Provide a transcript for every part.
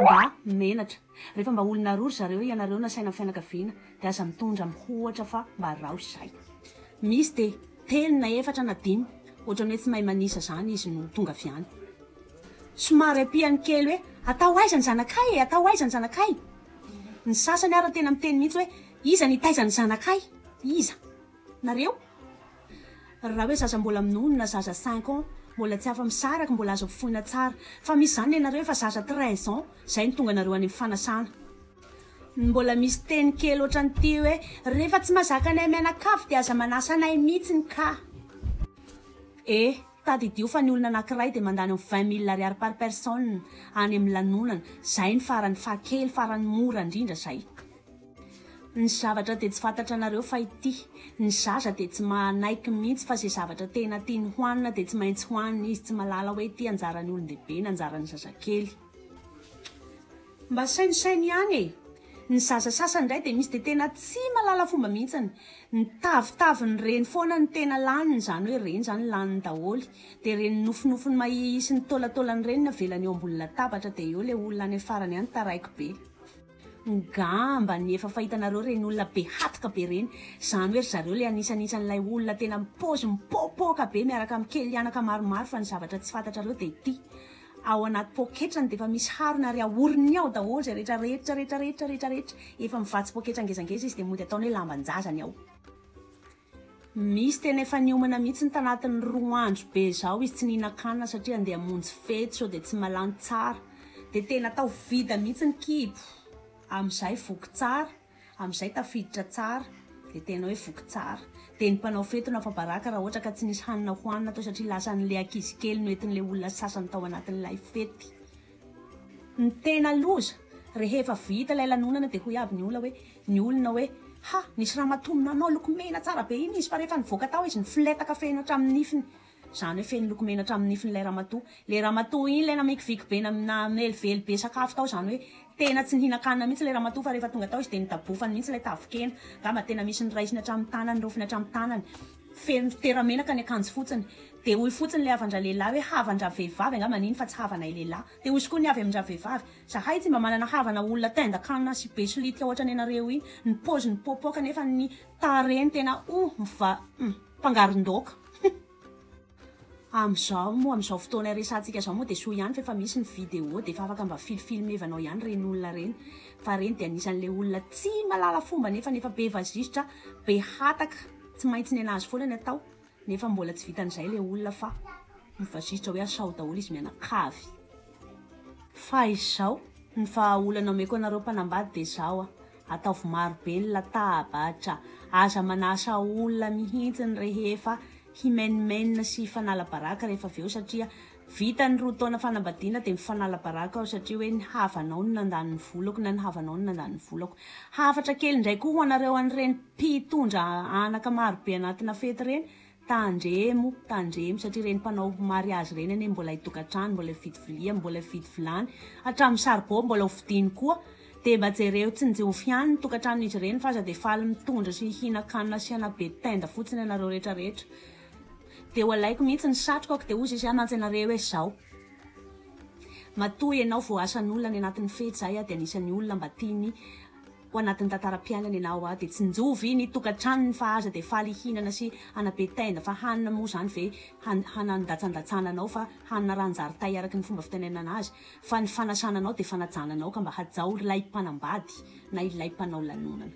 mba menatra rehefa mba olona rory zareo ianareo nasaina fianakaviana dia aza mitondra mihoatra fa mba raosy zay. Misy dia telo na efatra na dimy ohatrany hoe tsy mahay manisa zany izy no tonga avy any. Somary ampiany kely hoe atao aiza ny zanakay, atao aiza ny zanakay. Ny sasany ara tena miteny mihitsy hoe iza ny taizany zanakay, iza nareo. Raha hoe zaza mbola minonona zaza 5 ans mbola tsy afa misaraka mbola azo foina tsara, fa misy zany ianareo fa zaza 13 ans zay ny tonga nareo any amin'ny fanasana. Mbola misy teny kely ohatran'ity hoe rehefa tsy mazaka anay mianakavy dia aza manasa anay mihitsiny ka. Tadidio fa ny olona anankiray dia mandany amin'ny 20 000 ariary par personne any amin'ny lanonana. Zay ny farany fakely, farany mora indrindra zay. Ny zavatra dia tsy fantatra anareo fa ity, ny zaza dia tsy manaiky mihitsy fa zay zavatra tena tiany hoanina dia tsy maintsy hoanina izy, tsy malala hoe ity anjaran'ny olon-dehibe na anjaran'ny zazakely. Mba sainosainy ihany e. Ny zaza sasany indray dia misy dia tena tsy malala fomba mihitsiny. Ny tavitaviny reny foana ny tena laniny, zany hoe reny zany laniny daholy. Dia reny nofinofiny mahia sy ny tolataolany reny navelany eo ambony latabatra dia eo ilay olona any farany ihany taraiky be. Ngamba ny efa fahitanareo reny olona be hatika be reny, zany hoe zareo ilay anisanisan'ilay olona tena mipaozy mipopoka be miaraka amin'ny kely anaka maromaro. Fa ny zavatra tsy fantatrareo dia ity, ao anaty poketrany dia efa misy harona ary aoriny ao daholo zay rehetra efa mivatsy poketra ngezangeza izy dia mody ataony hoe lambanjazany ao. Misy tena efa niomana mihitsy ny tanatin'ny 2 andro be zao izy tsy nihinan-kanina satria andeha hamonjy fety sao dia tsy malany tsara, dia tena atao vida mihitsy ny kibo. Amin'izay voky tsara, amin'izay tafiditra tsara, dia tena hoe voky tsara. Dia ny mpanao fety no afabaraka raha ohatra ka tsy nisy hanina hoanina tao satria lasa n'ilay ankizy kely no entin'ilay olona sasany tao anatin'ilay fety. Ny tena loza rehefa vita ilay lanonana dia hoy aby ny olona hoe nisy raha matomina anao lokomena tsara be iny izy, fa rehefa nivoaka tao izy nifiletaka feno hatramin'ny nifiny. Zany hoe feno lokomena hatramin'ny nifiny ilay ramatoa. Ilay ramatoa iny ilay namikiviky be na melively be sakafo tao, zany hoe tena tsy nihinan-kanina mihitsy ilay ramatoa, fa rehefa tonga tao izy dia nitabofany mihitsy ilay tavikena. Ngamba tena misy ny raisiny hatramin'ny tanany, rofiny hatramin'ny tanany, feno teramenaka ny akanjo fotsiny. Dia hoy fotsiny ilay havandra lehilahy hoe havandra vehivavy, angamba niny fa tsy havanay lehilahy. Dia hoy koa ny avy amindra vehivavy, zahay tsy mba manana havana olona tendan-kanina sy be solitika ohatrany ianareo iny. Ny paozy ny popoka nefa ny tareny tena mpangaron-daoka. Amin'izao fotoana resantsika zao moa dia soa ihany fa efa misy ny vidéo dia efa afaka mba filmevanao ihany reny olona reny. Fa reny dia anisan'ilay olona tsy malala fomba nefa be vazisitra, be hataka, tsy maintsy ny anazy foana ny atao. Nefa mbola tsy vitan'izay ilay olona fa mivazisitra hoe asao daholo izy mianakavy. Fa izao ny olana omeko anareo mpanambady dia izao ataovy maro be ny latabatra, aza manasa olona mihitsy ny rehefa himenimena sy fanala baraka rehefa avy eo, satria vita ny 2 taona fanambadiana dia mifanala baraka ao satria hoe ny havanao no nandany ny volako na ny havanao no nandany ny volako. Hafatra kely indray koa ho anareo an'ireny mpitondra anaka maro be anatina fety reny, tandremo satria reny mpanao mariazy reny ane mbola hitokatrano, mbola hividy vilia, mbola hividy vilany, hatramin'ny saribao mbola hovidiany koa. Dia mba jereo tsy njofy ihany ny tokantranon'izy ireny fa aza dia faly mitondra sy hihinan-kanina sy hanabe tenda fotsiny ianareo rehetrarehetra. Dia ho alaiko mihitsy ny satrokako dia hozy izy anantsy ianareo hoe izao. Matoy ianao vao asan'olona ny anatin'ny fety zay dia anisan'ny olona mba tiany ho anatin'ny tantaram-piainana ianao dia tsy njovy ny tokantranony fa aza dia faly hihinana sy hanabe tenda, fa hanina moa zany ve hanandatsandatsana fa hanina ranjary araka ny fomba fitenenana azy, fa ny fanasananao dia fanajananao ka mba hajao ilay mpanambady na ilay mpanao lanonana.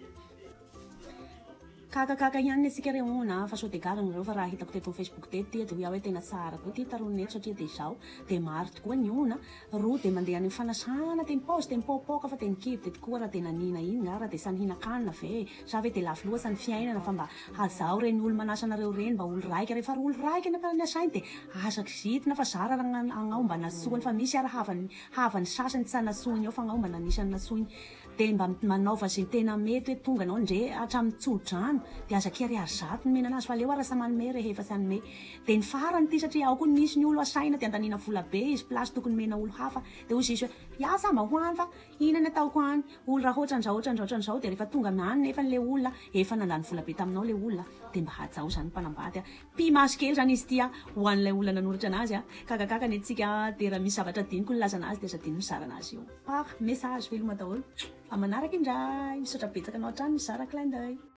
Kakakaka ihany antsika reo na fa sao dia garana reo fa raha hitako teto amin'ny Facebook teto dia hoe hoe tena tsara koa ity taroneto satria dia izao dia maro tokoa ny ona, roa dia mandeha any fanasana dia mipaozy dia mipopoka fa dia nikibo dia tokoa raha tena nina iny raha dia sany hinan-kanina ve sa ve dia lafy loatra ny fiainana, fa mba hazao reny olo manasa anareo reny mba olo raika, rehefa olo raika ny asainy dia asaky zitina fa zara agnao mba nasoany, fa misy ara havany sasany tsy nasoany ao fa agnao mba nanisany nasoany. Dia mba manaova izay tena mety hoe tonga anao ndre hatramin'ny tsodrano dia aza keriary zato nomena anazy fa leo arasa manome rehefa sy anome dia ny farany ty satria ao koa misy ny olo asaina ty andaniana vola be izy plasy tokony mena olo hafa dia hozy izy hoe iasa mba ho any fa inany ataoko any olo raha ohatran'izao dia rehefa tonga miany nefa n'le olona efa nandany vola be taminao le olona dia mba hajao zany mpanambady a mpimaso kely zany izy ty a ho an'ilay olona nanoratra anazy a kakakaka ny antsika dia raha misy zavatra diniko ny laza anazy dia aza diny mizara anazy io message veloma daholo fa manaraka indray misaotra betsaka anao hatrany mizara clin d'œil